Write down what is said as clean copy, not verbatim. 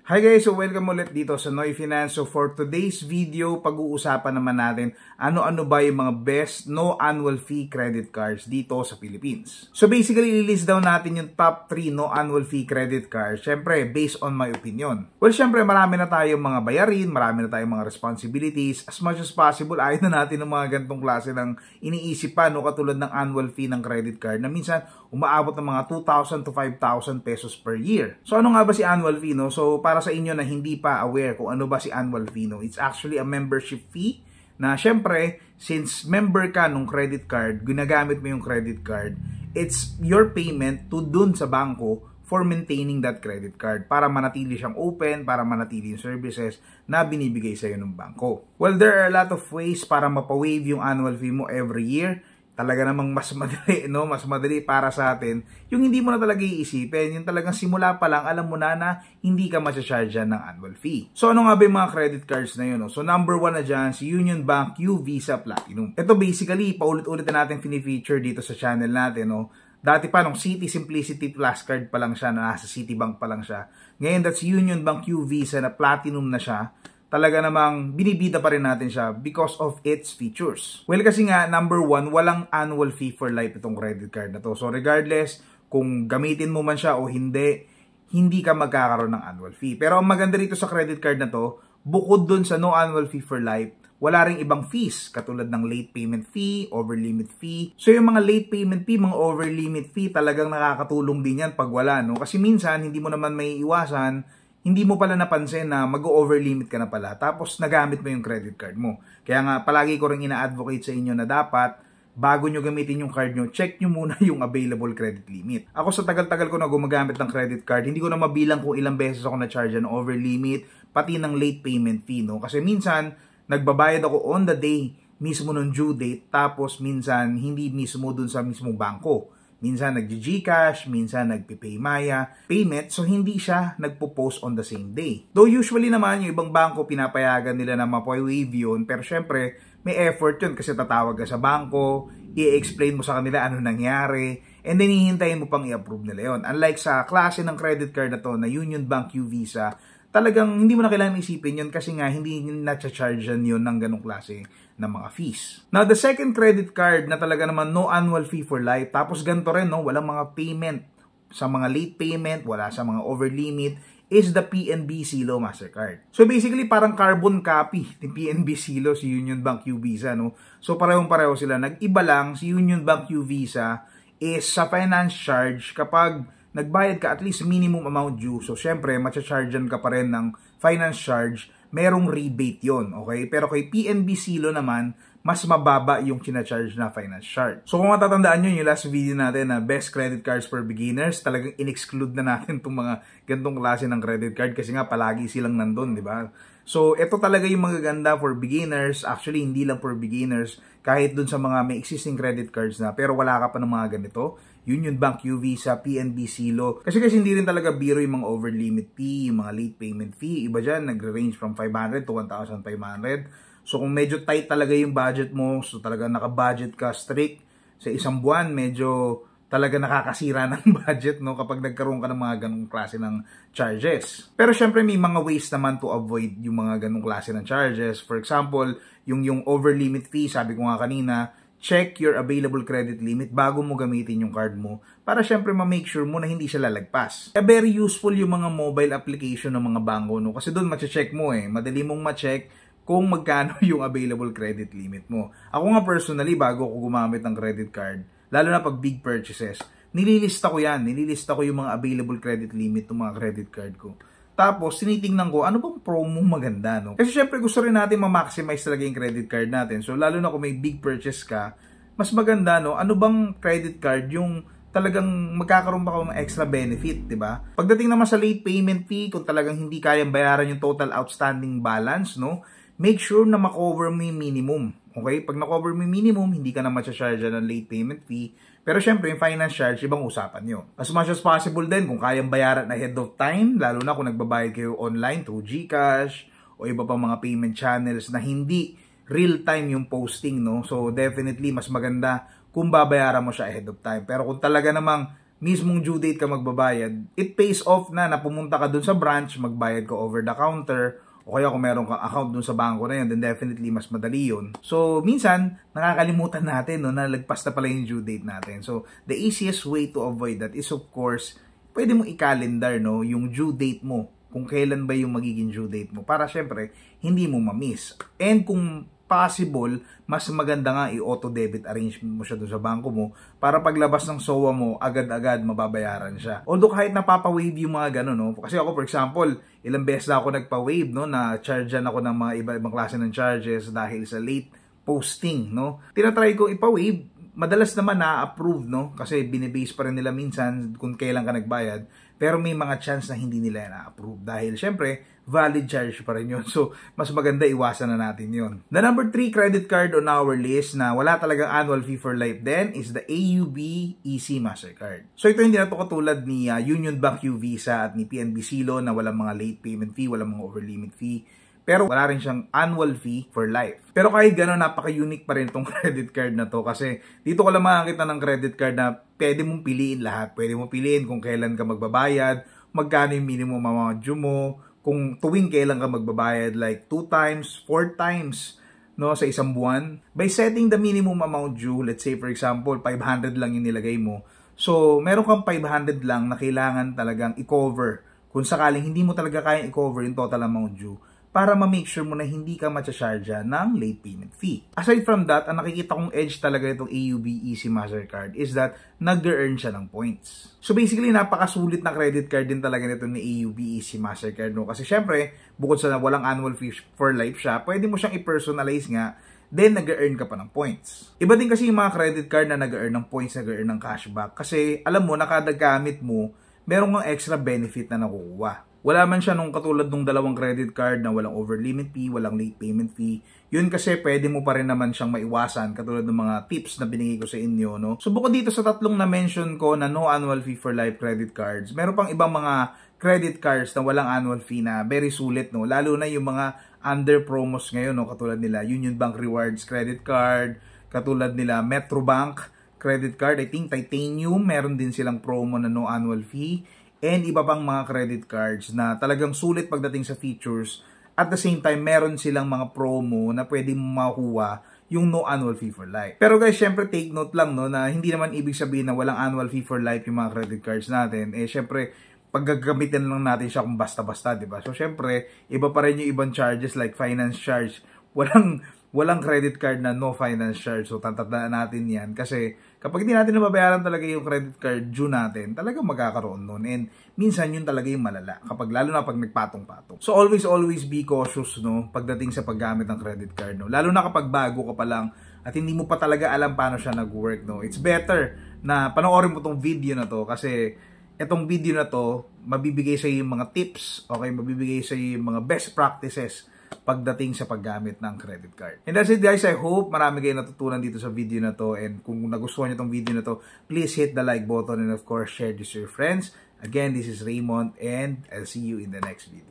Hi guys! So welcome ulit dito sa Noy Finance. So for today's video, pag-uusapan naman natin ano-ano ba yung mga best no annual fee credit cards dito sa Philippines. So basically, i-list down natin yung top 3 no annual fee credit cards. Syempre, based on my opinion. Well, syempre, marami na tayong mga bayarin, marami na tayong mga responsibilities. As much as possible, ayaw na natin ng mga ganitong klase ng iniisip pa, no, katulad ng annual fee ng credit card na minsan umaabot ng mga 2,000 to 5,000 pesos per year. So ano nga ba si annual fee, no? So para sa inyo na hindi pa aware kung ano ba si annual fee, no? It's actually a membership fee na syempre, since member ka nung credit card, ginagamit mo yung credit card, it's your payment to dun sa bangko for maintaining that credit card para manatili siyang open, para manatili yung services na binibigay sa'yo ng bangko. Well, there are a lot of ways para mapawave yung annual fee mo every year. Talaga namang mas madali, no? Mas madali para sa atin. Yung hindi mo na talaga iisipin, yung talagang simula pa lang, alam mo na hindi ka masya-charge ng annual fee. So ano nga ba yung mga credit cards na yun, no? So number 1 na dyan, si Union Bank Q Visa Platinum. Ito basically, paulit-ulit na natin fini-feature dito sa channel natin, no? Dati pa, nung Citi Simplicity Plus Card pa lang siya, na nasa Citibank pa lang siya. Ngayon, that's Union Bank Q Visa na Platinum na siya. Talaga namang binibida pa rin natin siya because of its features. Well, kasi nga, number 1, walang annual fee for life itong credit card na to. So, regardless kung gamitin mo man siya o hindi ka magkakaroon ng annual fee. Pero ang maganda rito sa credit card na to, bukod dun sa no annual fee for life, wala ring ibang fees, katulad ng late payment fee, over limit fee. So, yung mga late payment fee, mga over limit fee, talagang nakakatulong din yan pag wala, no? Kasi minsan, hindi mo naman may iwasan, hindi mo pala napansin na mag-over limit ka na pala, tapos nagamit mo yung credit card mo. Kaya nga, palagi ko rin ina-advocate sa inyo na dapat, bago nyo gamitin yung card nyo, check nyo muna yung available credit limit. Ako sa tagal-tagal ko na gumagamit ng credit card, hindi ko na mabilang kung ilang beses ako na-charge ng over limit, pati ng late payment fee, no? Kasi minsan, nagbabayad ako on the day, mismo ng due date, tapos minsan, hindi mismo dun sa mismong bangko. Minsan nag-GCash, minsan nag-PayMaya payment, so hindi siya nagpo-post on the same day. Though usually naman yung ibang bangko pinapayagan nila na mapa-waive yun, pero syempre may effort yun kasi tatawag ka sa bangko, i-explain mo sa kanila ano nangyari, and then hihintayin mo pang i-approve nila yun. Unlike sa klase ng credit card na to na Union Bank Q Visa, talagang hindi mo na kailangan isipin yun kasi nga hindi na-charge yun ng ganong klase ng mga fees. Now, the second credit card na talaga naman no annual fee for life, tapos ganito rin, no, walang mga payment sa mga late payment, wala sa mga over limit, is the PNB Silo Mastercard. So basically, parang carbon copy ni PNB Silo si Union Bank Q Visa, no? So parehong-pareho sila. Nag-iba lang, si Union Bank Q Visa is sa finance charge kapag nagbayad ka at least minimum amount due. So syempre, matcha-chargean ka pa rin ng finance charge, merong rebate yon, okay? Pero kay PNB Silo naman, mas mababa yung kinacharge na finance charge. So kung matatandaan nyo yung last video natin na best credit cards for beginners, talagang in-exclude na natin itong mga gantong klase ng credit card kasi nga palagi silang nandun, di ba? So ito talaga yung magaganda for beginners. Actually, hindi lang for beginners, kahit dun sa mga may existing credit cards na pero wala ka pa ng mga ganito. Union Bank Q Visa, PNB Silo. Kasi hindi rin talaga biro yung mga over limit fee, yung mga late payment fee. Iba dyan, nagre-range from 500 to 1,500. So kung medyo tight talaga yung budget mo, so talaga naka-budget ka strict sa isang buwan, medyo talaga nakakasira ng budget, no, kapag nagkaroon ka ng mga ganung klase ng charges. Pero syempre may mga ways naman to avoid yung mga ganung klase ng charges. For example, yung over limit fee, sabi ko nga kanina, check your available credit limit bago mo gamitin yung card mo para syempre ma-make sure mo na hindi siya lalagpas. Kaya very useful yung mga mobile application ng mga bangko, no? Kasi doon ma-check mo madali mong ma-check kung magkano yung available credit limit mo. Ako nga personally, bago ko gumamit ng credit card, lalo na pag big purchases, nililista ko yan. Nililista ko yung mga available credit limit ng mga credit card ko. Tapos, tinitingnan ko, ano bang promo maganda, no? Kasi syempre, gusto rin natin ma-maximize talaga yung credit card natin. So, lalo na kung may big purchase ka, mas maganda, no? Ano bang credit card yung talagang magkakaroon pa ng extra benefit, di ba? Pagdating naman sa late payment fee, kung talagang hindi kayang bayaran yung total outstanding balance, no? Make sure na makover mo yung minimum. Okay? Pag na-cover mo yung minimum, hindi ka na matcha-charge ng late payment fee. Pero syempre, yung finance charge, ibang usapan nyo. As much as possible din, kung kayang bayaran ahead of time, lalo na kung nagbabayad kayo online through GCash o iba pang mga payment channels na hindi real-time yung posting, no? So, definitely, mas maganda kung babayaran mo siya ahead of time. Pero kung talaga namang mismong due date ka magbabayad, it pays off na pumunta ka dun sa branch, magbayad ka over the counter, o kaya kung meron kang account dun sa bangko na yun, then definitely mas madali yun. So, minsan, nakakalimutan natin no, na lagpas na pala yung due date natin. So, the easiest way to avoid that is of course, pwede mo i-calendar no, yung due date mo, kung kailan ba yung magiging due date mo, para syempre, hindi mo ma-miss. And kung possible, mas maganda nga i-auto-debit arrangement mo siya doon sa bangko mo para paglabas ng SOA mo, agad-agad mababayaran siya. Although kahit napapa-waive yung mga gano'n, no? Kasi ako, for example, ilang beses na ako nagpa-waive, no? Na chargean ako ng mga iba-ibang klase ng charges dahil sa late posting, no? Tinatry ko ipa-waive, madalas naman na-approve, no? Kasi binibase pa rin nila minsan kung kailan ka nagbayad. Pero may mga chance na hindi nila na-approve dahil syempre, valid charge pa rin yun. So, mas maganda iwasan na natin yun. The number 3 credit card on our list na wala talagang annual fee for life then is the AUB Easy Mastercard. So, ito hindi na to katulad ni Union Bank U Visa at ni PNB Silo na walang mga late payment fee, walang mga over limit fee. Pero wala rin siyang annual fee for life. Pero kahit gano'n, napaka-unique pa rin itong credit card na to kasi dito ko lang makakita ng credit card na pwede mong piliin lahat. Pwede mong piliin kung kailan ka magbabayad, magkano yung minimum amount due mo, kung tuwing kailan ka magbabayad, like 2 times, 4 times, no, sa isang buwan. By setting the minimum amount due, let's say for example, 500 lang yung nilagay mo. So, meron kang 500 lang na kailangan talagang i-cover. Kung sakaling hindi mo talaga kayang i-cover yung total amount due, para ma-make sure mo na hindi ka matcha-charge ng late payment fee. Aside from that, ang nakikita kong edge talaga itong AUB Easy Mastercard is that nag-earn siya ng points. So basically, napakasulit na credit card din talaga nito ni AUB Easy Mastercard. No? Kasi syempre, bukod sa walang annual fee for life siya, pwede mo siyang i-personalize nga, then nag-earn ka pa ng points. Iba din kasi yung mga credit card na nag-earn ng points, nag-earn ng cashback. Kasi alam mo, nakadagamit mo, meron kang extra benefit na nakukuha. Wala man siya nung katulad nung dalawang credit card na walang over limit fee, walang late payment fee. Yun kasi pwede mo pa rin naman siyang maiwasan katulad ng mga tips na binigay ko sa inyo, no? So bukod dito sa tatlong na mention ko na no annual fee for life credit cards, meron pang ibang mga credit cards na walang annual fee na very sulit, no? Lalo na yung mga under promos ngayon, no? Katulad nila Union Bank Rewards credit card, katulad nila Metrobank credit card, I think Titanium, meron din silang promo na no annual fee. And iba pang mga credit cards na talagang sulit pagdating sa features. At the same time, meron silang mga promo na pwede mo makuha yung no annual fee for life. Pero guys, syempre take note lang no, na hindi naman ibig sabihin na walang annual fee for life yung mga credit cards natin. Eh syempre, paggagamitin lang natin siya kung basta-basta, di ba? So syempre, iba pa rin yung ibang charges like finance charge. Walang credit card na no finance charge. So, tatandaan natin yan. Kasi, kapag hindi natin nababayaran talaga yung credit card due natin, talagang magkakaroon nun. And, minsan yun talaga yung malala. Lalo na pag nagpatong-patong. So, always be cautious, no? Pagdating sa paggamit ng credit card, no? Lalo na kapag bago ka pa lang at hindi mo pa talaga alam paano siya nag-work, no? It's better na panoorin mo tong video na to kasi itong video na to, mabibigay sa iyo yung mga tips, okay? Mabibigay sa iyo yung mga best practices pagdating sa paggamit ng credit card. And that's it guys, I hope marami kayong natutunan dito sa video na to, and kung nagustuhan nyo itong video na to, please hit the like button and of course share this to your friends. Again, this is Raymond and I'll see you in the next video.